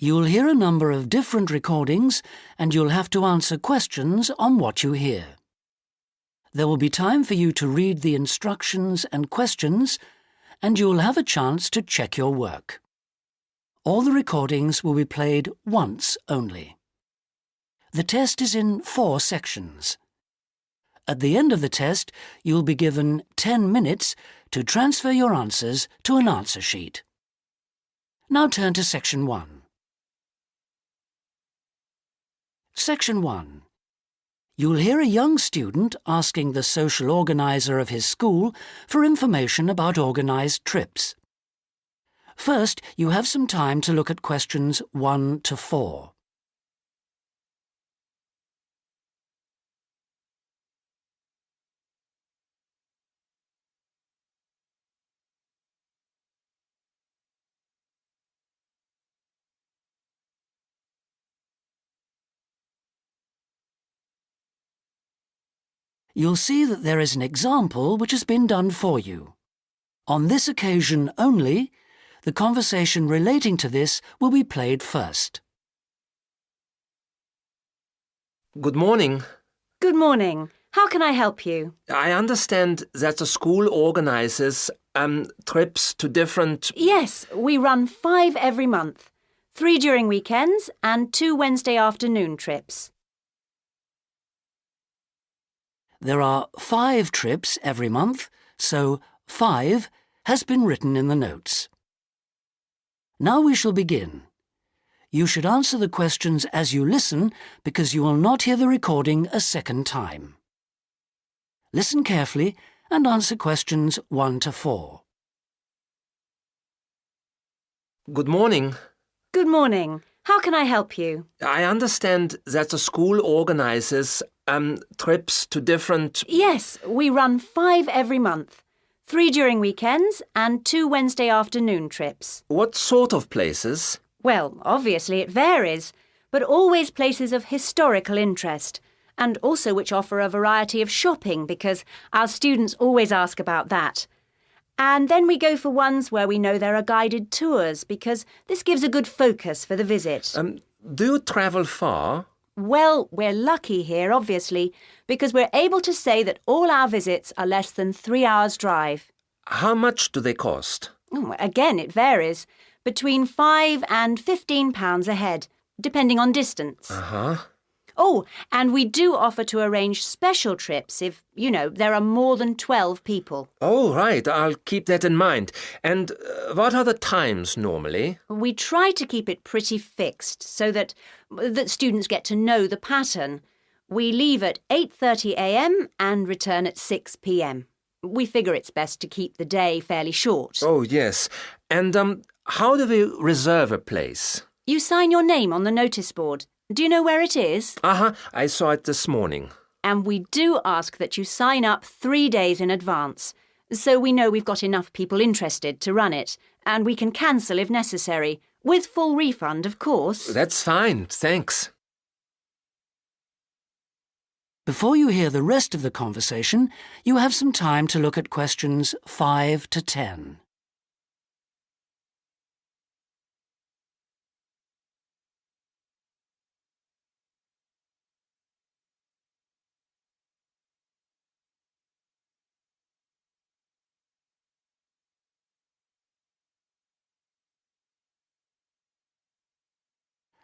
You'll hear a number of different recordings and you'll have to answer questions on what you hear. There will be time for you to read the instructions and questions, and you'll have a chance to check your work. All the recordings will be played once only. The test is in 4 sections. At the end of the test, you'll be given 10 minutes to transfer your answers to an answer sheet. Now turn to Section 1. Section 1. You'll hear a young student asking the social organizer of his school for information about organised trips. First, you have some time to look at questions 1 to 4. You'll see that there is an example which has been done for you. On this occasion only, the conversation relating to this will be played first. Good morning. Good morning. How can I help you? I understand that the school organizes trips to different... Yes, we run 5 every month. 3 during weekends and 2 Wednesday afternoon trips. There are 5 trips every month, so 5 has been written in the notes. Now we shall begin. You should answer the questions as you listen because you will not hear the recording a second time. Listen carefully and answer questions 1 to 4. Good morning. Good morning. How can I help you? I understand that the school organizes trips to different... Yes, we run 5 every month. 3 during weekends and 2 Wednesday afternoon trips. What sort of places? Well, obviously it varies, but always places of historical interest, and also which offer a variety of shopping because our students always ask about that. And then we go for ones where we know there are guided tours because this gives a good focus for the visit. Do you travel far? Well, we're lucky here, obviously, because we're able to say that all our visits are less than 3 hours' drive. How much do they cost? Again, it varies. Between £5 and £15 a head, depending on distance. Uh-huh. Oh, and we do offer to arrange special trips if, there are more than 12 people. Oh, right. I'll keep that in mind. And what are the times normally? We try to keep it pretty fixed so that students get to know the pattern. We leave at 8:30 a.m. and return at 6 p.m. We figure it's best to keep the day fairly short. Oh, yes. And how do we reserve a place? You sign your name on the notice board. Do you know where it is? Uh-huh. I saw it this morning. And we do ask that you sign up 3 days in advance, so we know we've got enough people interested to run it, and we can cancel if necessary, with full refund, of course. That's fine, thanks. Before you hear the rest of the conversation, you have some time to look at questions 5 to 10.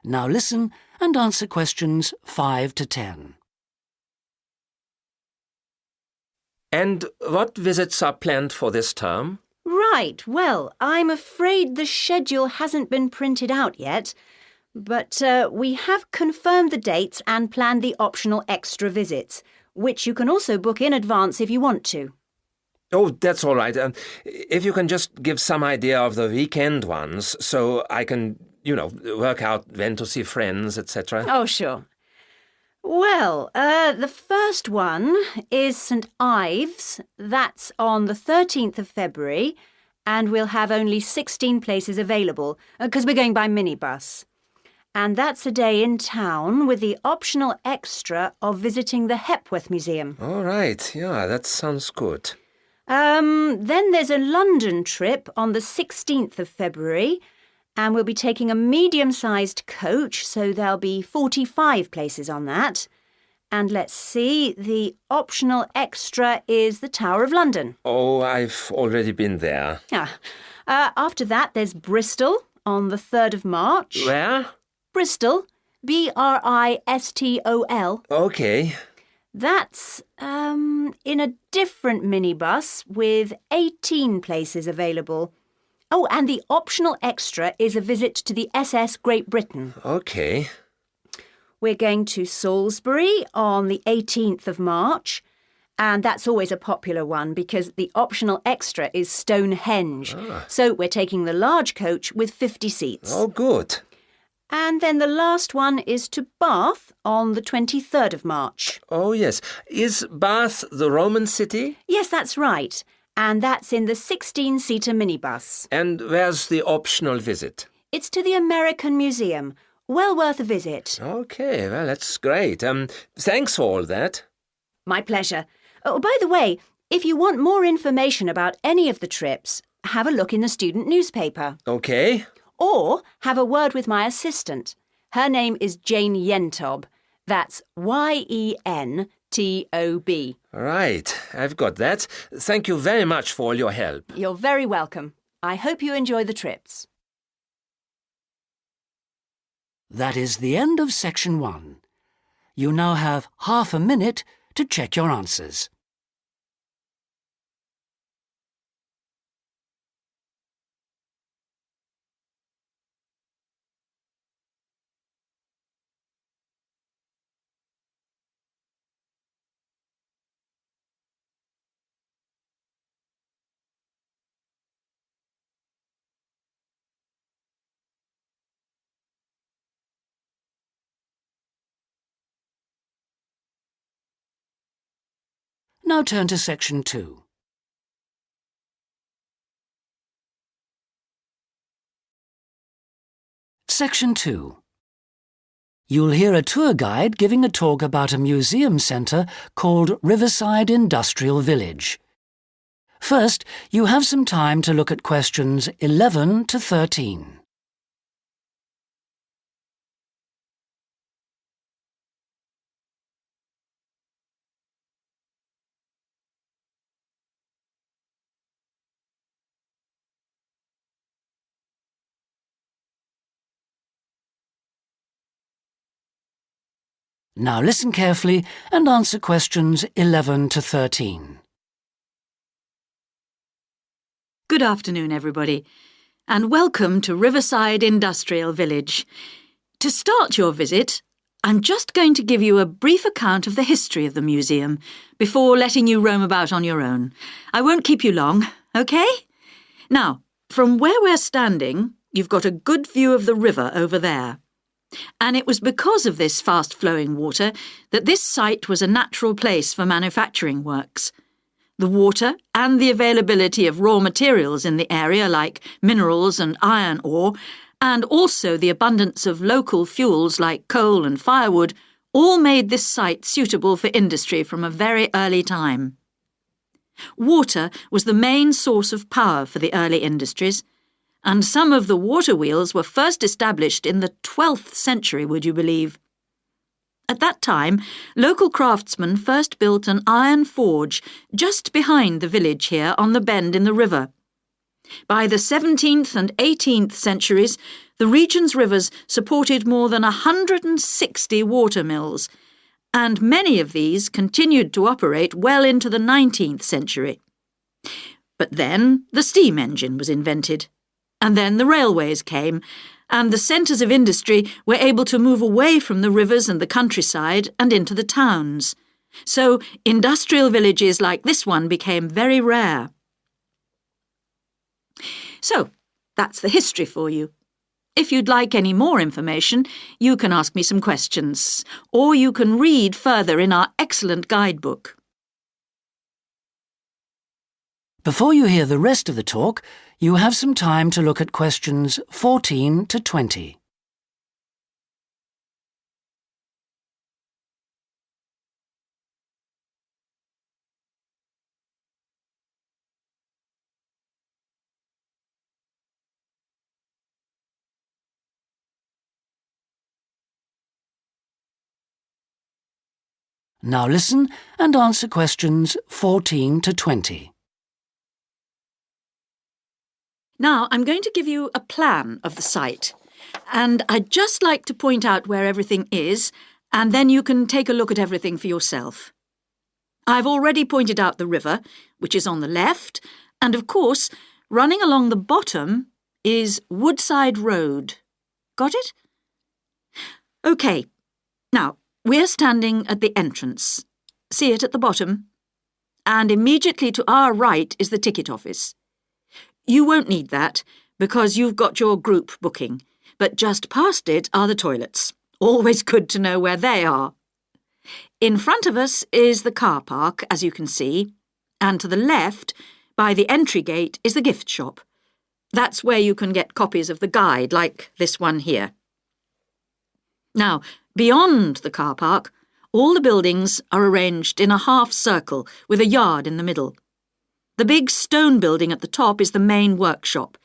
Now listen and answer questions 5 to 10. And what visits are planned for this term? Right, well, I'm afraid the schedule hasn't been printed out yet, but we have confirmed the dates and planned the optional extra visits, which you can also book in advance if you want to. Oh, that's all right. If you can just give some idea of the weekend ones so I can, work out when to see friends, etc. Oh, sure. Well, the first one is St Ives. That's on the 13th of February, and we'll have only 16 places available because we're going by minibus. And that's a day in town with the optional extra of visiting the Hepworth Museum. All right, yeah, that sounds good. Then there's a London trip on the 16th of February, and we'll be taking a medium-sized coach, so there'll be 45 places on that. And let's see, the optional extra is the Tower of London. Oh, I've already been there. After that, there's Bristol on the 3rd of March. Where? Bristol, Bristol. Okay. That's in a different minibus with 18 places available. Oh, and the optional extra is a visit to the SS Great Britain. Okay. We're going to Salisbury on the 18th of March, and that's always a popular one because the optional extra is Stonehenge. So we're taking the large coach with 50 seats. Oh, good. And then the last one is to Bath on the 23rd of March. Oh, yes. Is Bath the Roman city? Yes, that's right. And that's in the 16-seater minibus. And where's the optional visit? It's to the American Museum. Well worth a visit. Okay, well, that's great. Thanks for all that. My pleasure. Oh, by the way, if you want more information about any of the trips, have a look in the student newspaper. Okay. Or have a word with my assistant. Her name is Jane Yentob. That's Yentob. Right, I've got that. Thank you very much for all your help. You're very welcome. I hope you enjoy the trips. That is the end of section 1. You now have half a minute to check your answers. Now turn to section 2. Section 2. You'll hear a tour guide giving a talk about a museum centre called Riverside Industrial Village. First, you have some time to look at questions 11 to 13. Now listen carefully and answer questions 11 to 13. Good afternoon, everybody, and welcome to Riverside Industrial Village. To start your visit, I'm just going to give you a brief account of the history of the museum before letting you roam about on your own. I won't keep you long, OK? Now, from where we're standing, you've got a good view of the river over there. And it was because of this fast-flowing water that this site was a natural place for manufacturing works. The water and the availability of raw materials in the area like minerals and iron ore, and also the abundance of local fuels like coal and firewood, all made this site suitable for industry from a very early time. Water was the main source of power for the early industries, and some of the water wheels were first established in the 12th century, would you believe? At that time, local craftsmen first built an iron forge just behind the village here on the bend in the river. By the 17th and 18th centuries, the region's rivers supported more than 160 water mills, and many of these continued to operate well into the 19th century. But then the steam engine was invented. And then the railways came, and the centres of industry were able to move away from the rivers and the countryside and into the towns. So industrial villages like this one became very rare. So, that's the history for you. If you'd like any more information, you can ask me some questions, or you can read further in our excellent guidebook. Before you hear the rest of the talk, you have some time to look at questions 14 to 20. Now listen and answer questions 14 to 20. Now, I'm going to give you a plan of the site, and I'd just like to point out where everything is, and then you can take a look at everything for yourself. I've already pointed out the river, which is on the left, and of course, running along the bottom is Woodside Road. Got it? OK. Now, we're standing at the entrance. See it at the bottom? And immediately to our right is the ticket office. You won't need that, because you've got your group booking, but just past it are the toilets. Always good to know where they are. In front of us is the car park, as you can see, and to the left, by the entry gate, is the gift shop. That's where you can get copies of the guide, like this one here. Now, beyond the car park, all the buildings are arranged in a half circle with a yard in the middle. The big stone building at the top is the main workshop.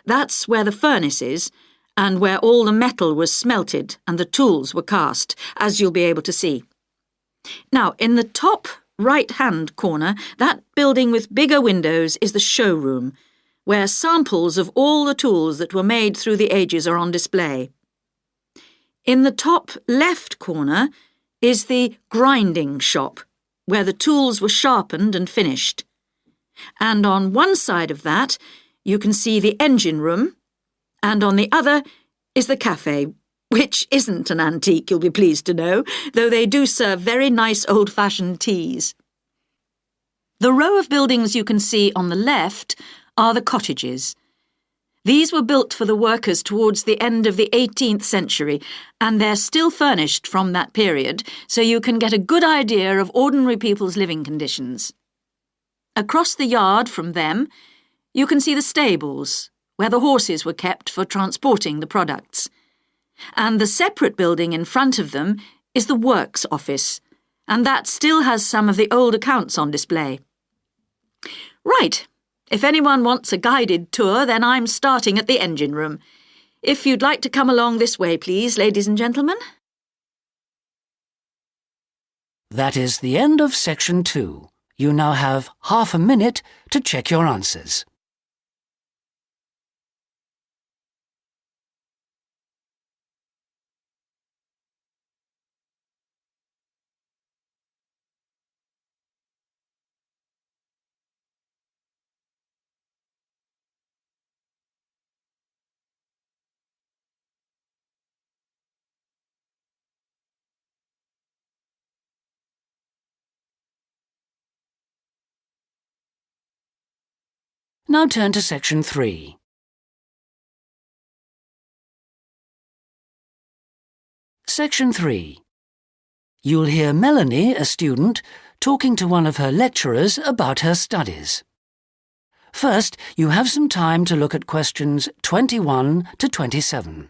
That's where the furnace is, and where all the metal was smelted and the tools were cast, as you'll be able to see. Now, in the top right-hand corner, that building with bigger windows is the showroom, where samples of all the tools that were made through the ages are on display. In the top left corner is the grinding shop, where the tools were sharpened and finished. And on one side of that, you can see the engine room, and on the other is the cafe, which isn't an antique, you'll be pleased to know, though they do serve very nice old-fashioned teas. The row of buildings you can see on the left are the cottages. These were built for the workers towards the end of the 18th century, and they're still furnished from that period, so you can get a good idea of ordinary people's living conditions. Across the yard from them, you can see the stables, where the horses were kept for transporting the products. And the separate building in front of them is the works office, and that still has some of the old accounts on display. Right, if anyone wants a guided tour, then I'm starting at the engine room. If you'd like to come along this way, please, ladies and gentlemen. That is the end of section 2. You now have half a minute to check your answers. Now turn to section 3. Section 3. You'll hear Melanie, a student, talking to one of her lecturers about her studies. First, you have some time to look at questions 21 to 27.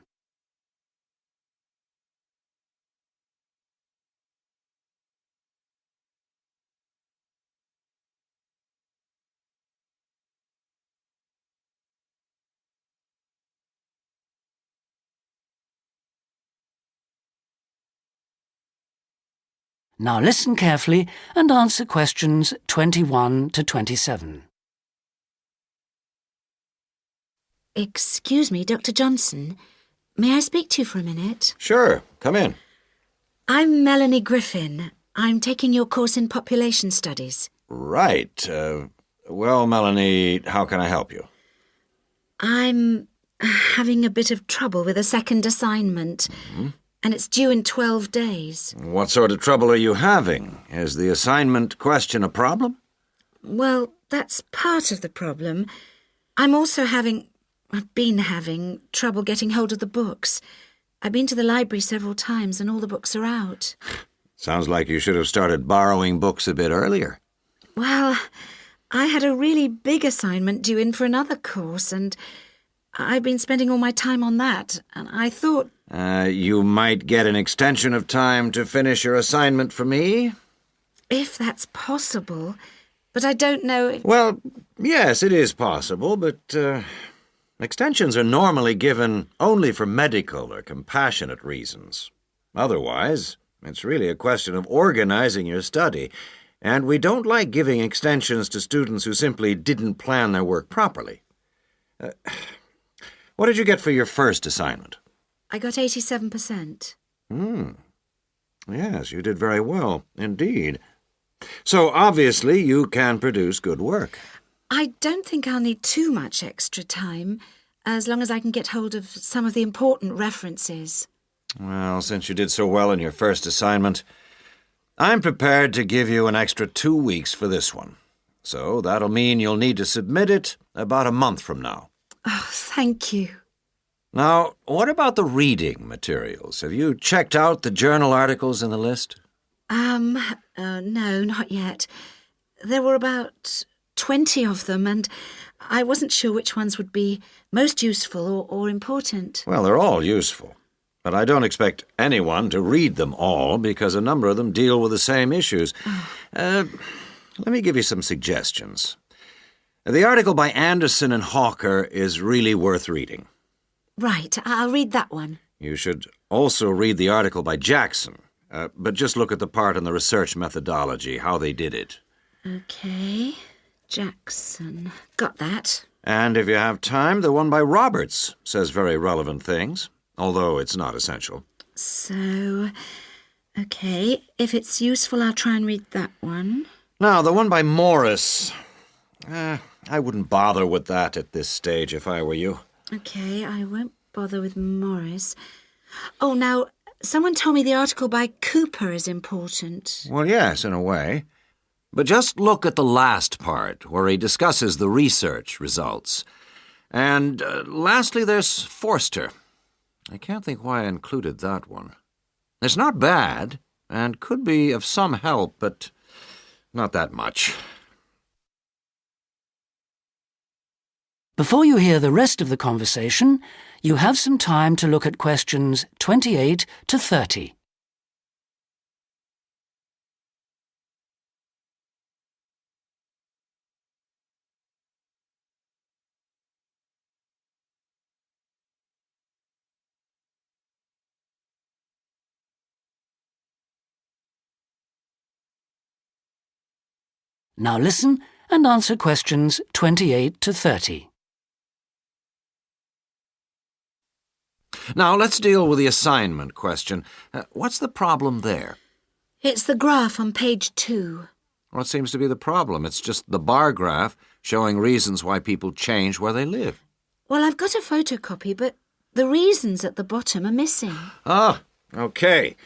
Now listen carefully and answer questions 21 to 27. Excuse me, Dr. Johnson. May I speak to you for a minute? Sure, come in. I'm Melanie Griffin. I'm taking your course in population studies. Right. Well, Melanie, how can I help you? I'm having a bit of trouble with a second assignment, and it's due in 12 days. What sort of trouble are you having? Is the assignment question a problem? Well, that's part of the problem. I've been having trouble getting hold of the books. I've been to the library several times and all the books are out. Sounds like you should have started borrowing books a bit earlier. Well, I had a really big assignment due in for another course, and I've been spending all my time on that, and I thought... You might get an extension of time to finish your assignment for me? If that's possible, but I don't know if... Well, yes, it is possible, but extensions are normally given only for medical or compassionate reasons. Otherwise, It's really a question of organizing your study, and we don't like giving extensions to students who simply didn't plan their work properly. What did you get for your first assignment? I got 87%. Yes, you did very well, indeed. So, obviously, you can produce good work. I don't think I'll need too much extra time, as long as I can get hold of some of the important references. Well, since you did so well in your first assignment, I'm prepared to give you an extra 2 weeks for this one. So that'll mean you'll need to submit it about a month from now. Oh, thank you. Now, what about the reading materials? Have you checked out the journal articles in the list? No, not yet. There were about 20 of them, and I wasn't sure which ones would be most useful or important. Well, they're all useful. But I don't expect anyone to read them all because a number of them deal with the same issues. Let me give you some suggestions. The article by Anderson and Hawker is really worth reading. Right, I'll read that one. You should also read the article by Jackson, but just look at the part on the research methodology, how they did it. Okay, Jackson. Got that. And if you have time, the one by Roberts says very relevant things, although it's not essential. So, okay, if it's useful, I'll try and read that one. Now, the one by Morris, I wouldn't bother with that at this stage if I were you. Okay, I won't bother with Morris. Oh, now, someone told me the article by Cooper is important. Well, yes, in a way. But just look at the last part, where he discusses the research results. And lastly, there's Forster. I can't think why I included that one. It's not bad, and could be of some help, but not that much. Before you hear the rest of the conversation, you have some time to look at questions 28 to 30. Now listen and answer questions 28 to 30. Now, let's deal with the assignment question. What's the problem there? It's the graph on page 2. What seems to be the problem? It's just the bar graph showing reasons why people change where they live. Well, I've got a photocopy, but the reasons at the bottom are missing. Ah, okay.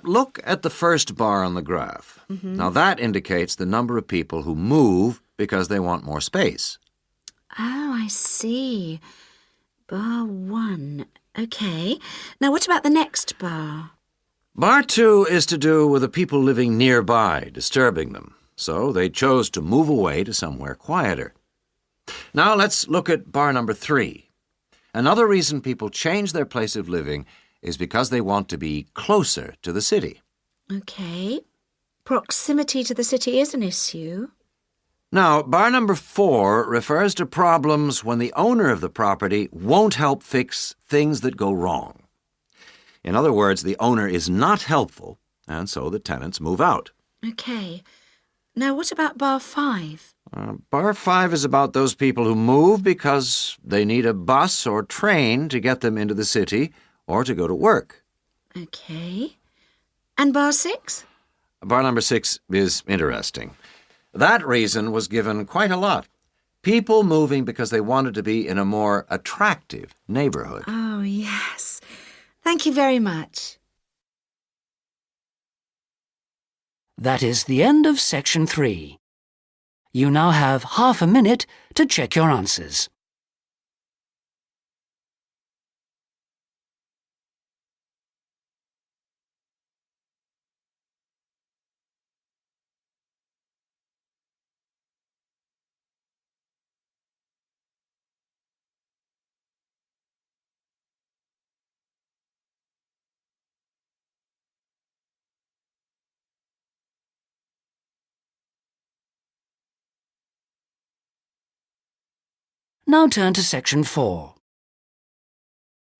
Look at the first bar on the graph. Now, that indicates the number of people who move because they want more space. Oh, I see. Bar 1. Okay. Now, what about the next bar? Bar 2 is to do with the people living nearby, disturbing them. So they chose to move away to somewhere quieter. Now let's look at bar number 3. Another reason people change their place of living is because they want to be closer to the city. Okay. Proximity to the city is an issue. Now, bar number 4 refers to problems when the owner of the property won't help fix things that go wrong. In other words, the owner is not helpful, and so the tenants move out. Okay. Now, what about bar 5? Bar 5 is about those people who move because they need a bus or train to get them into the city or to go to work. Okay. And bar 6? Bar number 6 is interesting. That reason was given quite a lot. People moving because they wanted to be in a more attractive neighborhood. Oh, yes. Thank you very much. That is the end of section 3. You now have half a minute to check your answers. Now turn to section 4.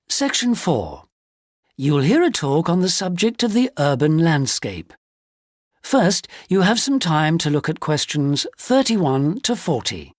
Section 4. You'll hear a talk on the subject of the urban landscape. First, you have some time to look at questions 31 to 40.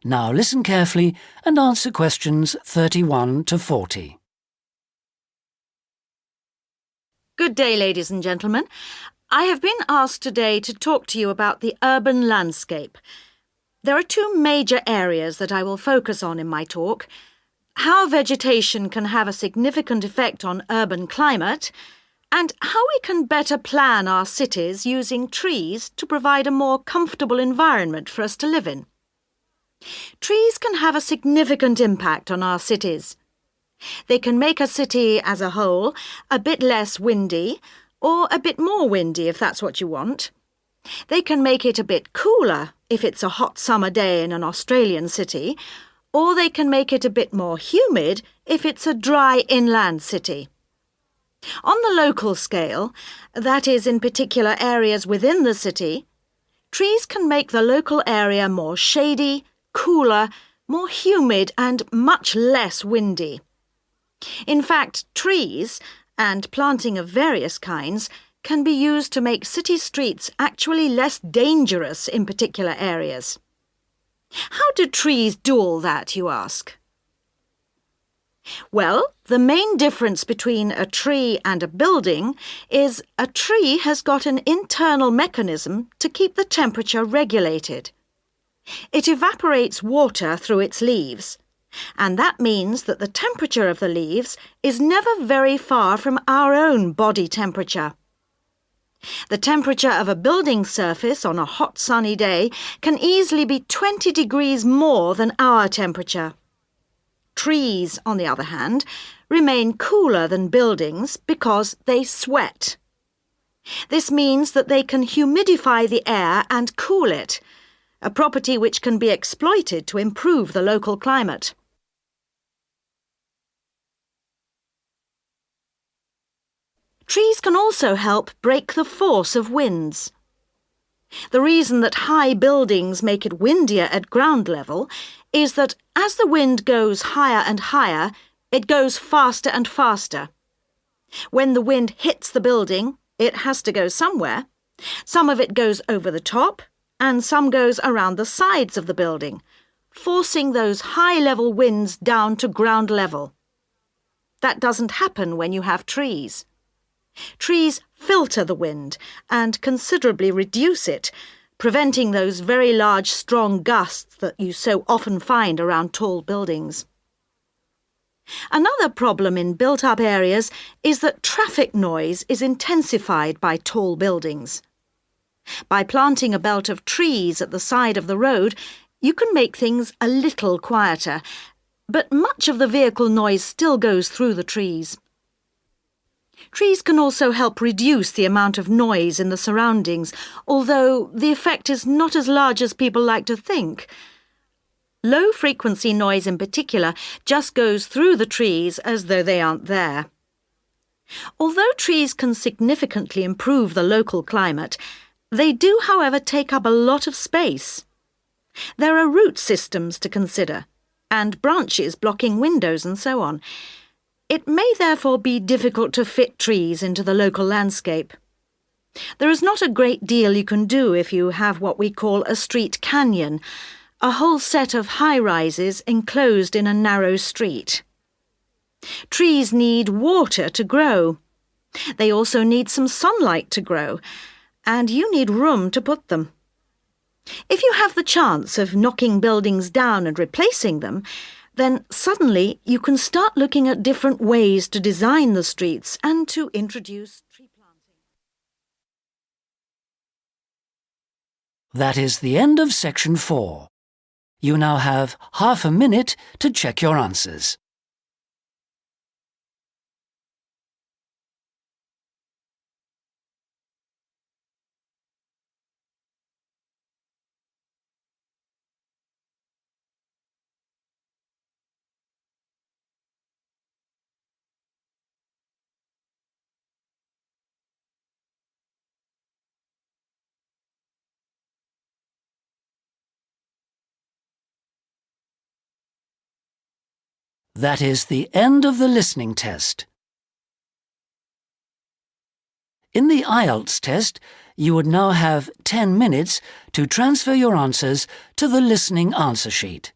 Now listen carefully and answer questions 31 to 40. Good day, ladies and gentlemen. I have been asked today to talk to you about the urban landscape. There are two major areas that I will focus on in my talk: how vegetation can have a significant effect on urban climate, and how we can better plan our cities using trees to provide a more comfortable environment for us to live in. Trees can have a significant impact on our cities. They can make a city as a whole a bit less windy, or a bit more windy if that's what you want. They can make it a bit cooler if it's a hot summer day in an Australian city, or they can make it a bit more humid if it's a dry inland city. On the local scale, that is in particular areas within the city, trees can make the local area more shady, cooler, more humid and much less windy. In fact, trees, and planting of various kinds, can be used to make city streets actually less dangerous in particular areas. How do trees do all that, you ask? Well, the main difference between a tree and a building is a tree has got an internal mechanism to keep the temperature regulated. It evaporates water through its leaves, and that means that the temperature of the leaves is never very far from our own body temperature. The temperature of a building surface on a hot sunny day can easily be 20 degrees more than our temperature. Trees, on the other hand, remain cooler than buildings because they sweat. This means that they can humidify the air and cool it, a property which can be exploited to improve the local climate. Trees can also help break the force of winds. The reason that high buildings make it windier at ground level is that as the wind goes higher and higher, it goes faster and faster. When the wind hits the building, it has to go somewhere. Some of it goes over the top, and some goes around the sides of the building, forcing those high-level winds down to ground level. That doesn't happen when you have trees. Trees filter the wind and considerably reduce it, preventing those very large, strong gusts that you so often find around tall buildings. Another problem in built-up areas is that traffic noise is intensified by tall buildings. By planting a belt of trees at the side of the road, you can make things a little quieter, but much of the vehicle noise still goes through the trees. Trees can also help reduce the amount of noise in the surroundings, although the effect is not as large as people like to think. Low-frequency noise in particular just goes through the trees as though they aren't there. Although trees can significantly improve the local climate, they do, however, take up a lot of space. There are root systems to consider, and branches blocking windows and so on. It may therefore be difficult to fit trees into the local landscape. There is not a great deal you can do if you have what we call a street canyon, a whole set of high-rises enclosed in a narrow street. Trees need water to grow. They also need some sunlight to grow, and you need room to put them. If you have the chance of knocking buildings down and replacing them, then suddenly you can start looking at different ways to design the streets and to introduce tree planting. That is the end of section 4. You now have half a minute to check your answers. That is the end of the listening test. In the IELTS test, you would now have 10 minutes to transfer your answers to the listening answer sheet.